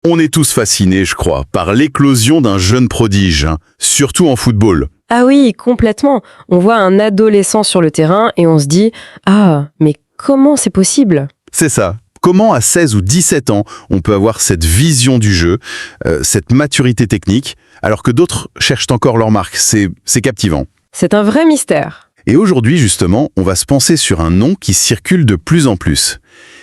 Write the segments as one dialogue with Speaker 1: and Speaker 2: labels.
Speaker 1: On est tous fascinés, je crois, par l'éclosion d'un jeune prodige, hein, surtout en football.
Speaker 2: Ah oui, complètement. On voit un adolescent sur le terrain et on se dit « Ah, mais comment c'est possible ?»
Speaker 1: C'est ça. Comment à 16 ou 17 ans, on peut avoir cette vision du jeu, cette maturité technique, alors que d'autres cherchent encore leur marque. C'est captivant.
Speaker 2: C'est un vrai mystère.
Speaker 1: Et aujourd'hui, justement, on va se pencher sur un nom qui circule de plus en plus.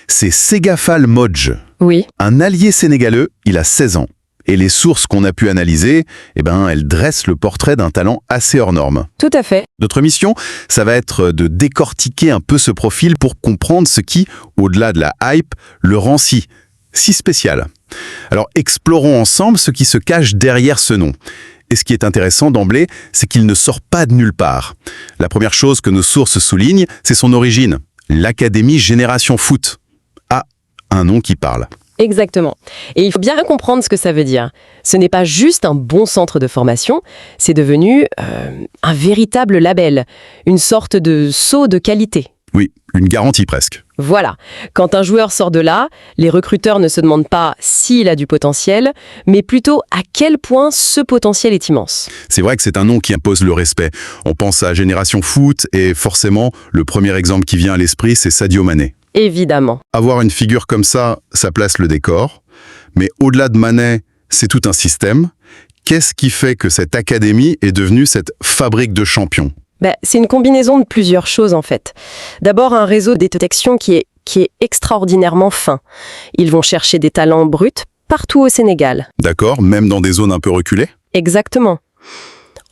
Speaker 1: C'est Segafal Modj.
Speaker 2: Oui.
Speaker 1: Un allié sénégalais, il a 16 ans. Et les sources qu'on a pu analyser, elles dressent le portrait d'un talent assez hors norme.
Speaker 2: Tout à fait.
Speaker 1: Notre mission, ça va être de décortiquer un peu ce profil pour comprendre ce qui, au-delà de la hype, le rend si spécial. Alors, explorons ensemble ce qui se cache derrière ce nom. Et ce qui est intéressant d'emblée, c'est qu'il ne sort pas de nulle part. La première chose que nos sources soulignent, c'est son origine, l'Académie Génération Foot. Ah, un nom qui parle.
Speaker 2: Exactement. Et il faut bien comprendre ce que ça veut dire. Ce n'est pas juste un bon centre de formation, c'est devenu un véritable label, une sorte de sceau de qualité.
Speaker 1: Oui, une garantie presque.
Speaker 2: Voilà. Quand un joueur sort de là, les recruteurs ne se demandent pas s'il a du potentiel, mais plutôt à quel point ce potentiel est immense.
Speaker 1: C'est vrai que c'est un nom qui impose le respect. On pense à Génération Foot et forcément, le premier exemple qui vient à l'esprit, c'est Sadio Mané.
Speaker 2: Évidemment.
Speaker 1: Avoir une figure comme ça place le décor. Mais au-delà de Mané, c'est tout un système. Qu'est-ce qui fait que cette académie est devenue cette fabrique de champions ?
Speaker 2: C'est une combinaison de plusieurs choses en fait. D'abord, un réseau de détection qui est extraordinairement fin. Ils vont chercher des talents bruts partout au Sénégal.
Speaker 1: D'accord, même dans des zones un peu reculées ?
Speaker 2: Exactement.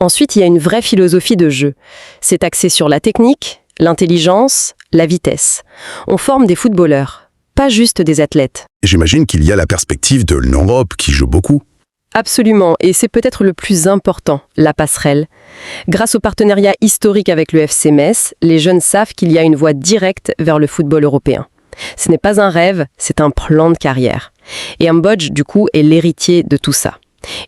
Speaker 2: Ensuite, il y a une vraie philosophie de jeu. C'est axé sur la technique, l'intelligence, la vitesse. On forme des footballeurs, pas juste des athlètes.
Speaker 1: Et j'imagine qu'il y a la perspective de l'Europe qui joue beaucoup.
Speaker 2: Absolument, et c'est peut-être le plus important, la passerelle. Grâce au partenariat historique avec le FC Metz, les jeunes savent qu'il y a une voie directe vers le football européen. Ce n'est pas un rêve, c'est un plan de carrière. Et Mbodj, du coup, est l'héritier de tout ça.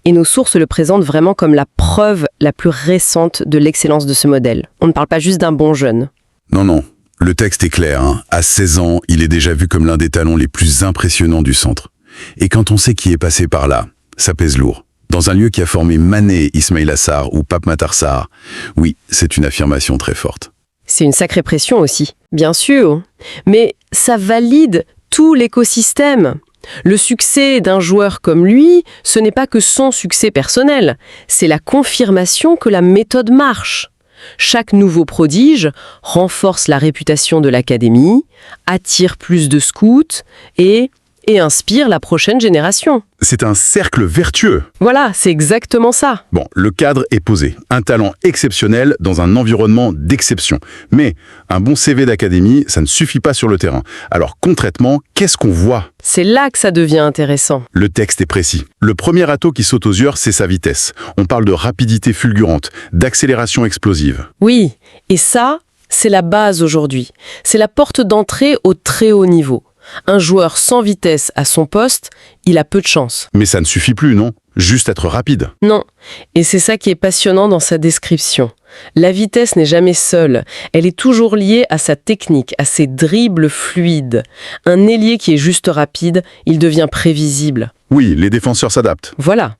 Speaker 2: Et nos sources le présentent vraiment comme la preuve la plus récente de l'excellence de ce modèle. On ne parle pas juste d'un bon jeune.
Speaker 1: Non. Le texte est clair, hein. À 16 ans, il est déjà vu comme l'un des talents les plus impressionnants du centre. Et quand on sait qui est passé par là, ça pèse lourd. Dans un lieu qui a formé Mané, Ismaïla Sarr ou Pape Matar Sarr, oui, c'est une affirmation très forte.
Speaker 2: C'est une sacrée pression aussi, bien sûr. Mais ça valide tout l'écosystème. Le succès d'un joueur comme lui, ce n'est pas que son succès personnel. C'est la confirmation que la méthode marche. Chaque nouveau prodige renforce la réputation de l'académie, attire plus de scouts et inspire la prochaine génération.
Speaker 1: C'est un cercle vertueux.
Speaker 2: Voilà, c'est exactement ça.
Speaker 1: Bon, le cadre est posé. Un talent exceptionnel dans un environnement d'exception. Mais un bon CV d'académie, ça ne suffit pas sur le terrain. Alors concrètement, qu'est-ce qu'on voit ?
Speaker 2: C'est là que ça devient intéressant.
Speaker 1: Le texte est précis. Le premier atout qui saute aux yeux, c'est sa vitesse. On parle de rapidité fulgurante, d'accélération explosive.
Speaker 2: Oui, et ça, c'est la base aujourd'hui. C'est la porte d'entrée au très haut niveau. Un joueur sans vitesse à son poste, il a peu de chance.
Speaker 1: Mais ça ne suffit plus, non ? Juste être rapide.
Speaker 2: Non, et c'est ça qui est passionnant dans sa description. La vitesse n'est jamais seule, elle est toujours liée à sa technique, à ses dribbles fluides. Un ailier qui est juste rapide, il devient prévisible.
Speaker 1: Oui, les défenseurs s'adaptent.
Speaker 2: Voilà,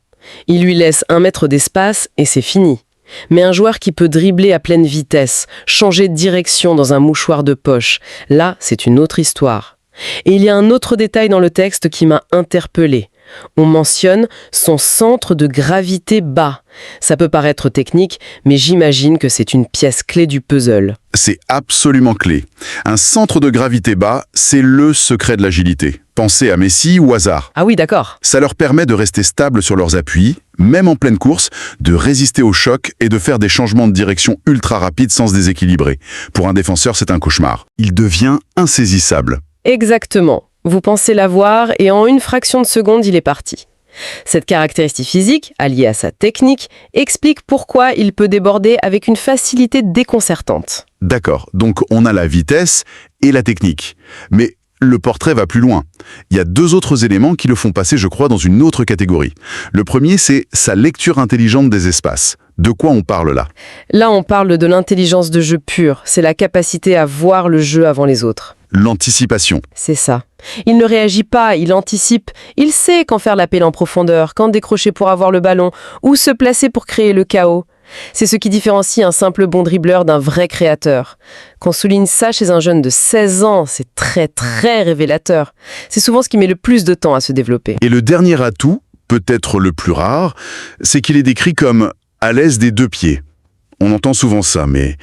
Speaker 2: il lui laisse 1 mètre d'espace et c'est fini. Mais un joueur qui peut dribbler à pleine vitesse, changer de direction dans un mouchoir de poche, là, c'est une autre histoire. Et il y a un autre détail dans le texte qui m'a interpellée. On mentionne son centre de gravité bas. Ça peut paraître technique, mais j'imagine que c'est une pièce clé du puzzle.
Speaker 1: C'est absolument clé. Un centre de gravité bas, c'est le secret de l'agilité. Pensez à Messi ou Hazard.
Speaker 2: Ah oui, d'accord.
Speaker 1: Ça leur permet de rester stables sur leurs appuis, même en pleine course, de résister au choc et de faire des changements de direction ultra rapides sans se déséquilibrer. Pour un défenseur, c'est un cauchemar. Il devient insaisissable.
Speaker 2: Exactement. Vous pensez l'avoir et en une fraction de seconde, il est parti. Cette caractéristique physique, alliée à sa technique, explique pourquoi il peut déborder avec une facilité déconcertante.
Speaker 1: D'accord, donc on a la vitesse et la technique. Mais le portrait va plus loin. Il y a 2 autres éléments qui le font passer, je crois, dans une autre catégorie. Le premier, c'est sa lecture intelligente des espaces. De quoi on parle là ?
Speaker 2: Là, on parle de l'intelligence de jeu pure. C'est la capacité à voir le jeu avant les autres.
Speaker 1: L'anticipation.
Speaker 2: C'est ça. Il ne réagit pas, il anticipe. Il sait quand faire l'appel en profondeur, quand décrocher pour avoir le ballon, ou se placer pour créer le chaos. C'est ce qui différencie un simple bon dribbleur d'un vrai créateur. Qu'on souligne ça chez un jeune de 16 ans, c'est très très révélateur. C'est souvent ce qui met le plus de temps à se développer.
Speaker 1: Et le dernier atout, peut-être le plus rare, c'est qu'il est décrit comme à l'aise des deux pieds. On entend souvent ça, mais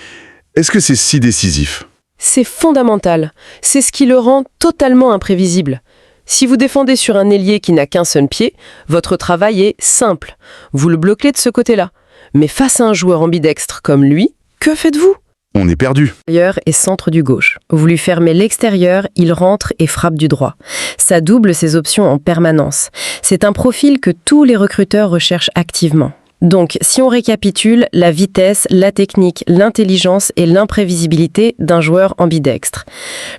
Speaker 1: est-ce que c'est si décisif ?
Speaker 2: C'est fondamental. C'est ce qui le rend totalement imprévisible. Si vous défendez sur un ailier qui n'a qu'un seul pied, votre travail est simple. Vous le bloquez de ce côté-là. Mais face à un joueur ambidextre comme lui, que faites-vous ?
Speaker 1: On est perdu.
Speaker 2: L'extérieur et centre du gauche. Vous lui fermez l'extérieur, il rentre et frappe du droit. Ça double ses options en permanence. C'est un profil que tous les recruteurs recherchent activement. Donc, si on récapitule, la vitesse, la technique, l'intelligence et l'imprévisibilité d'un joueur ambidextre.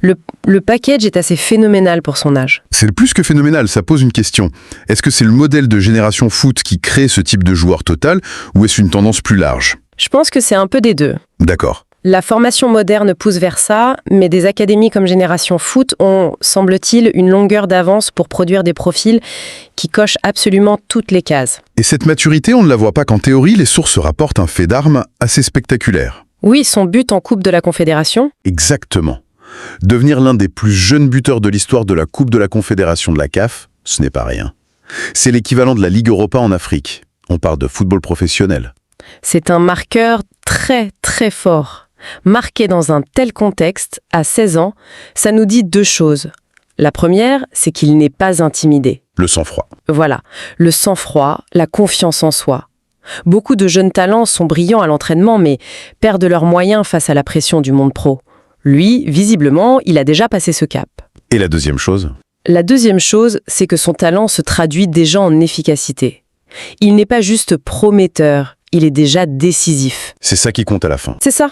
Speaker 2: Le package est assez phénoménal pour son âge.
Speaker 1: C'est plus que phénoménal, ça pose une question. Est-ce que c'est le modèle de génération foot qui crée ce type de joueur total, ou est-ce une tendance plus large ?
Speaker 2: Je pense que c'est un peu des deux.
Speaker 1: D'accord.
Speaker 2: La formation moderne pousse vers ça, mais des académies comme Génération Foot ont, semble-t-il, une longueur d'avance pour produire des profils qui cochent absolument toutes les cases.
Speaker 1: Et cette maturité, on ne la voit pas qu'en théorie, les sources rapportent un fait d'armes assez spectaculaire.
Speaker 2: Oui, son but en Coupe de la Confédération.
Speaker 1: Exactement. Devenir l'un des plus jeunes buteurs de l'histoire de la Coupe de la Confédération de la CAF, ce n'est pas rien. C'est l'équivalent de la Ligue Europa en Afrique. On parle de football professionnel.
Speaker 2: C'est un marqueur très, très fort. Marqué dans un tel contexte, à 16 ans, ça nous dit deux choses. La première, c'est qu'il n'est pas intimidé.
Speaker 1: Le sang-froid.
Speaker 2: Voilà, le sang-froid, la confiance en soi. Beaucoup de jeunes talents sont brillants à l'entraînement, mais perdent leurs moyens face à la pression du monde pro. Lui, visiblement, il a déjà passé ce cap.
Speaker 1: Et la deuxième chose ?
Speaker 2: La deuxième chose, c'est que son talent se traduit déjà en efficacité. Il n'est pas juste prometteur, il est déjà décisif.
Speaker 1: C'est ça qui compte à la fin.
Speaker 2: C'est ça.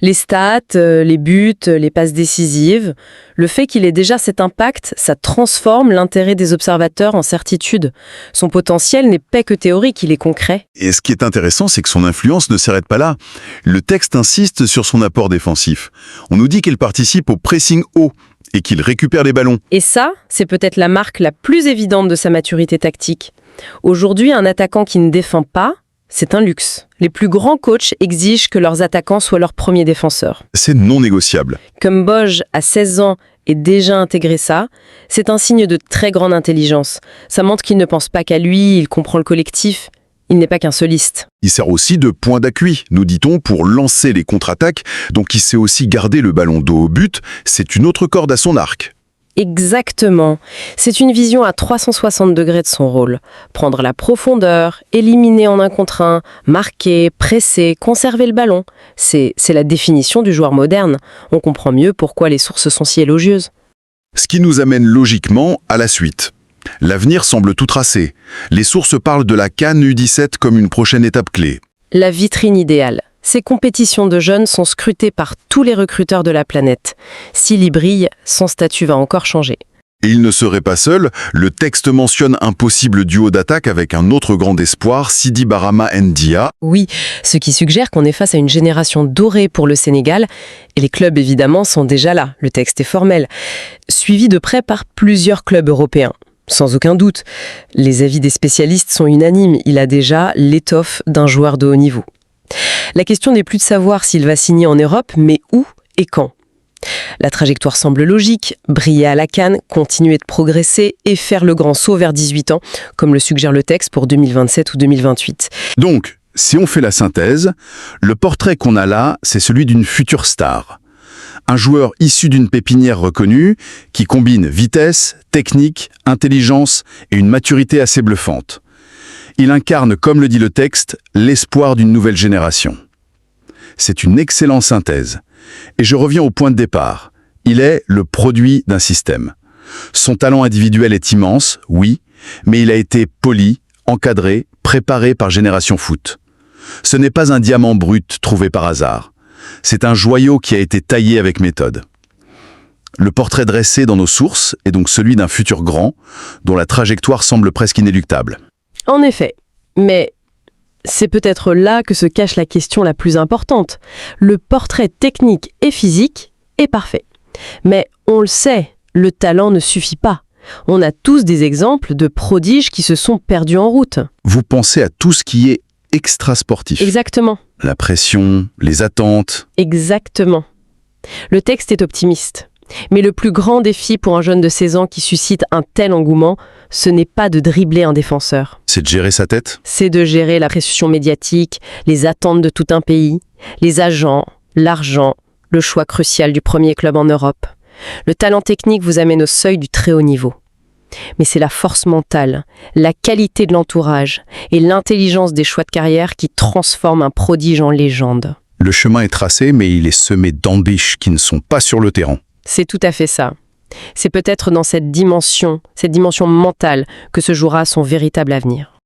Speaker 2: Les stats, les buts, les passes décisives, le fait qu'il ait déjà cet impact, ça transforme l'intérêt des observateurs en certitude. Son potentiel n'est pas que théorique, il est concret.
Speaker 1: Et ce qui est intéressant, c'est que son influence ne s'arrête pas là. Le texte insiste sur son apport défensif. On nous dit qu'il participe au pressing haut et qu'il récupère les ballons.
Speaker 2: Et ça, c'est peut-être la marque la plus évidente de sa maturité tactique. Aujourd'hui, un attaquant qui ne défend pas, c'est un luxe. Les plus grands coachs exigent que leurs attaquants soient leurs premiers défenseurs.
Speaker 1: C'est non négociable.
Speaker 2: Comme Bosch, à 16 ans, ait déjà intégré ça, c'est un signe de très grande intelligence. Ça montre qu'il ne pense pas qu'à lui, il comprend le collectif. Il n'est pas qu'un soliste.
Speaker 1: Il sert aussi de point d'appui, nous dit-on, pour lancer les contre-attaques. Donc il sait aussi garder le ballon dos au but. C'est une autre corde à son arc.
Speaker 2: Exactement. C'est une vision à 360 degrés de son rôle. Prendre la profondeur, éliminer en un contre un, marquer, presser, conserver le ballon. C'est la définition du joueur moderne. On comprend mieux pourquoi les sources sont si élogieuses.
Speaker 1: Ce qui nous amène logiquement à la suite. L'avenir semble tout tracé. Les sources parlent de la CAN U17 comme une prochaine étape clé.
Speaker 2: La vitrine idéale. Ces compétitions de jeunes sont scrutées par tous les recruteurs de la planète. S'il y brille, son statut va encore changer.
Speaker 1: Et il ne serait pas seul, le texte mentionne un possible duo d'attaque avec un autre grand espoir, Sidi Barama Ndia.
Speaker 2: Oui, ce qui suggère qu'on est face à une génération dorée pour le Sénégal, et les clubs évidemment sont déjà là, le texte est formel, suivi de près par plusieurs clubs européens. Sans aucun doute, les avis des spécialistes sont unanimes, il a déjà l'étoffe d'un joueur de haut niveau. La question n'est plus de savoir s'il va signer en Europe, mais où et quand. La trajectoire semble logique, briller à la CAN, continuer de progresser et faire le grand saut vers 18 ans, comme le suggère le texte pour 2027 ou 2028.
Speaker 1: Donc, si on fait la synthèse, le portrait qu'on a là, c'est celui d'une future star. Un joueur issu d'une pépinière reconnue, qui combine vitesse, technique, intelligence et une maturité assez bluffante. Il incarne, comme le dit le texte, l'espoir d'une nouvelle génération. C'est une excellente synthèse. Et je reviens au point de départ. Il est le produit d'un système. Son talent individuel est immense, oui, mais il a été poli, encadré, préparé par Génération Foot. Ce n'est pas un diamant brut trouvé par hasard. C'est un joyau qui a été taillé avec méthode. Le portrait dressé dans nos sources est donc celui d'un futur grand, dont la trajectoire semble presque inéluctable.
Speaker 2: En effet, mais c'est peut-être là que se cache la question la plus importante. Le portrait technique et physique est parfait. Mais on le sait, le talent ne suffit pas. On a tous des exemples de prodiges qui se sont perdus en route.
Speaker 1: Vous pensez à tout ce qui est extra-sportif.
Speaker 2: Exactement.
Speaker 1: La pression, les attentes.
Speaker 2: Exactement. Le texte est optimiste. Mais le plus grand défi pour un jeune de 16 ans qui suscite un tel engouement, ce n'est pas de dribbler un défenseur.
Speaker 1: C'est de gérer sa tête.
Speaker 2: C'est de gérer la pression médiatique, les attentes de tout un pays, les agents, l'argent, le choix crucial du premier club en Europe. Le talent technique vous amène au seuil du très haut niveau. Mais c'est la force mentale, la qualité de l'entourage et l'intelligence des choix de carrière qui transforment un prodige en légende.
Speaker 1: Le chemin est tracé, mais il est semé d'ambitions qui ne sont pas sur le terrain.
Speaker 2: C'est tout à fait ça. C'est peut-être dans cette dimension mentale que se jouera son véritable avenir.